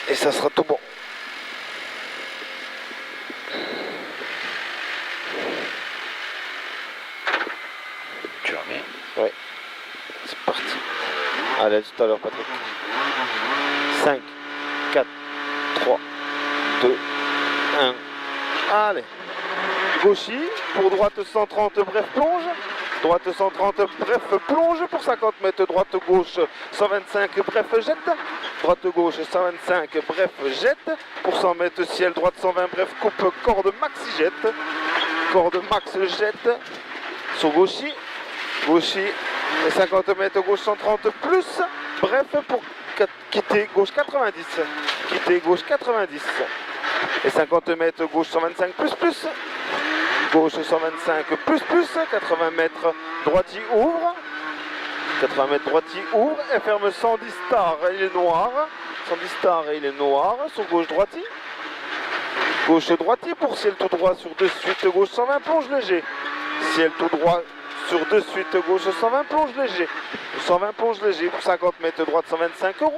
Et ça sera tout bon. Tu remets? Oui. C'est parti. Allez, à tout à l'heure, Patrick. 5, 4, 3, 2, 1. Allez. Gauchy, pour droite 130, bref, plonge. Droite 130, bref, plonge pour 50 mètres. Droite gauche 125, bref, jette. Droite gauche 125, bref, jette. Pour 100 mètres, ciel, droite 120, bref, coupe, corde maxi, jette. Corde max, jette. Sur Gauchy. Gauchy, et 50 mètres, gauche 130 plus. Bref, pour quitter gauche 90. Quitter gauche 90. Et 50 mètres, gauche 125 plus. Gauche 125 plus. 80 mètres, droitier ouvre. 80 mètres, droitier ouvre. Et ferme 110 star, il est noir. 110 star, il est noir. Sur gauche droitier. Gauche droitier pour ciel tout droit sur de suite. Gauche 120, plonge léger. Ciel tout droit sur de suite. Gauche 120, plonge léger. 120, plonge léger. Pour 50 mètres, droite 125 €.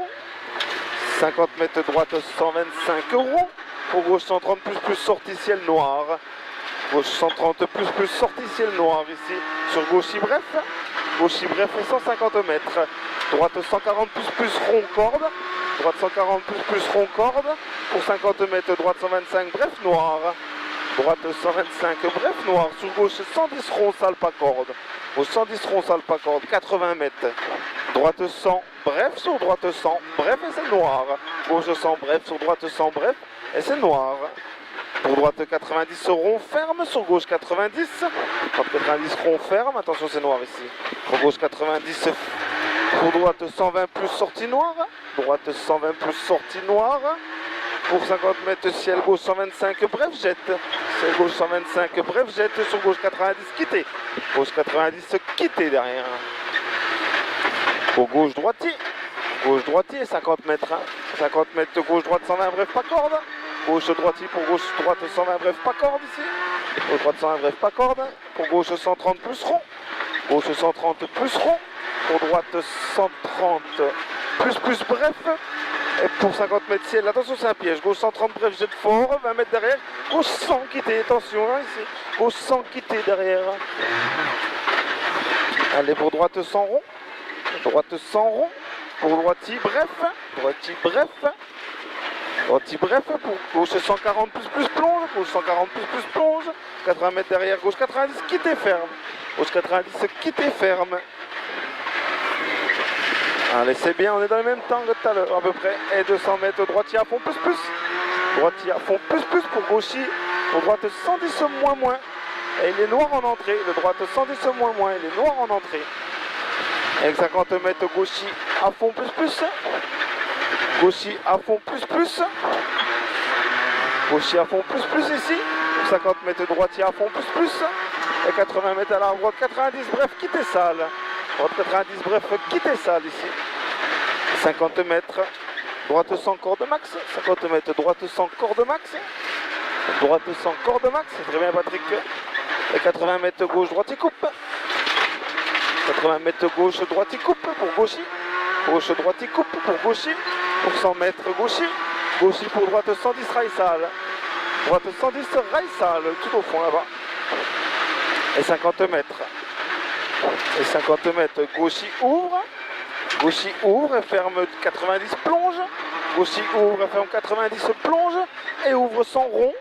50 mètres, droite 125 €. Pour gauche 130 plus, sortie ciel noir. Gauche 130 plus, sortie ciel noir ici. Sur Gauchy bref. Gauchy bref et 150 mètres. Droite 140 plus, rond corde. Droite 140 plus, rond corde. Pour 50 mètres, droite 125, bref noir. Droite 125, bref noir. Sur gauche 110 rond, salle pas corde. Au 110 rond, salle pas corde. 80 mètres. Droite 100, bref, sur droite 100, bref et c'est noir. Gauche 100, bref, sur droite 100, bref et c'est noir. Pour droite 90 rond ferme, sur gauche 90. Droite 90 rond ferme, attention c'est noir ici. Pour gauche 90, pour droite 120 plus sortie noire. Droite 120 plus sortie noire. Pour 50 mètres ciel gauche 125 bref jette. Ciel gauche 125 bref jette. Sur gauche 90 quitter. Gauche 90 quitter derrière. Pour gauche droitier. Gauche droitier 50 mètres. 50 mètres gauche droite 120 bref pas corde. Gauche droitier pour gauche droite 120 bref pas corde ici. Gauche droite 120 bref pas corde. Pour gauche 130 plus rond. Gauche 130 plus rond. Pour droite 130 plus bref. Et pour 50 mètres ciel, attention c'est un piège. Gauche 130 bref jette fort. 20 mètres derrière. Gauche 100 quitter. Attention hein, ici. Gauche 100 quitter derrière. Allez pour droite 100 rond. Droite 100 rond. Pour droitier bref. Droitier bref. Droitier bref pour gauche 140 plus plonge, gauche 140 plus plonge, 80 mètres derrière, gauche 90, quitter ferme, gauche 90, quitter ferme. Allez c'est bien, on est dans le même temps que tout à l'heure à peu près, et 200 mètres droitier à fond plus, droitier à fond plus pour Gauchy, pour droite 110 moins, et il est noir en entrée, le droite 110 moins, il est noir en entrée. Avec 50 mètres Gauchy à fond plus. Gauchy à fond plus. Gauchy à fond plus ici. 50 mètres droitier à fond plus. Et 80 mètres à la droite 90, bref, quitter salle. Droite 90, bref, quitter salle ici. 50 mètres, droite 100 corde max. 50 mètres, droite 100 corde max. Droite 100 corde max, c'est très bien Patrick. Et 80 mètres gauche, droite, il coupe. 80 mètres gauche, droite, il coupe pour Gauchy. Gauche, droite, il coupe pour Gauchy. Pour 100 mètres, Gauchy. Gauchy pour droite, 110 rail salle. Droite, 110 rail salle, tout au fond là-bas. Et 50 mètres. Et 50 mètres, Gauchy ouvre. Gauchy ouvre et ferme 90 plonge. Gauchy ouvre et ferme 90 plonge. Et ouvre 100 rond.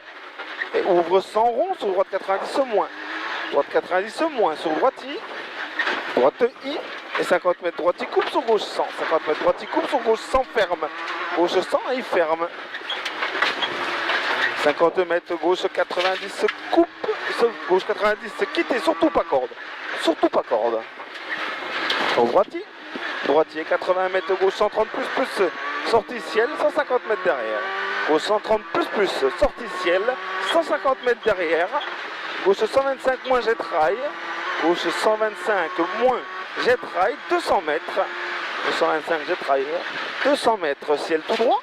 Et ouvre 100 rond sur droite 90 moins. Droite 90 moins sur droitier. Droite I. Et 50 mètres droitier coupe sur gauche 100. 50 mètres droitier coupe sur gauche 100 ferme. Gauche 100 et il ferme. 50 mètres gauche 90 coupe. Gauche 90 quitter, surtout pas corde. Surtout pas corde. Au droitier. Droitier 80 mètres gauche 130 plus. Sortie ciel 150 mètres derrière. Gauche 130 plus. Sortie ciel 150 mètres derrière. Gauche 125 moins jet rail. Gauche 125 moins jet rail, 200 mètres. 225 jet rail. 200 mètres ciel tout droit.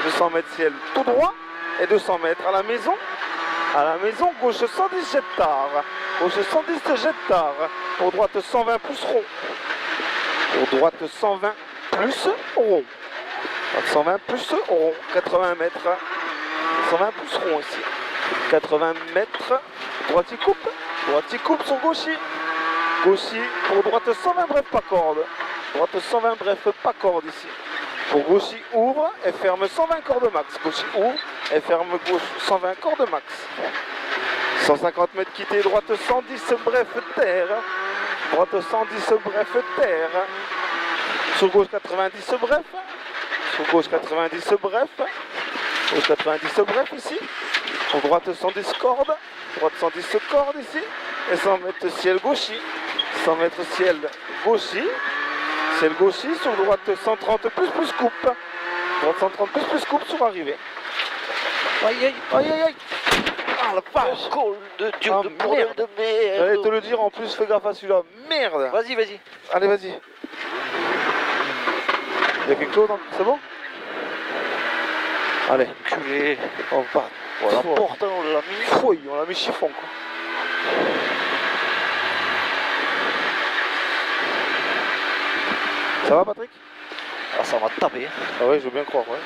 200 mètres ciel tout droit. Et 200 mètres à la maison. À la maison, gauche 110 jet tard. Gauche 110 jet tard. Pour droite 120 plus rond. Pour droite 120 plus rond. 120 plus rond, 80 mètres. 120 plus rond ici. 80 mètres. Droitier coupe sur gauchis. Gauchis pour droite 120 bref pas corde. Droite 120 bref pas corde ici. Pour gauchis ouvre et ferme 120 cordes max. Gauchis ouvre et ferme gauche 120 cordes max. 150 mètres quitté, droite 110 bref terre. Droite 110 bref terre. Sur gauche 90 bref. Sur gauche 90 bref. Gauche 90 bref ici. Sur droite 110 cordes. Droite 110 cordes ici. Et 100 mètres ciel gauchis. 100 mètres ciel gauchis. Ciel gauchis. Sur droite 130 plus coupe. Droite 130 plus coupe sur arrivée. Aïe aïe aïe aïe aïe. Ah la vache. Col de Dieu Ah, de bordel merde. de merde. J'allais te le dire en plus, fais gaffe à celui-là. Merde. Vas-y, vas-y. Allez, vas-y. Il y a quelque chose, hein? C'est bon? Allez, Culé. on part. Voilà, Fouille. porte, on l'a mis. Fouille, on l'a mis chiffon, quoi. Ça va, Patrick? Ah, ça m'a tapé. Ah ouais, je veux bien croire, ouais.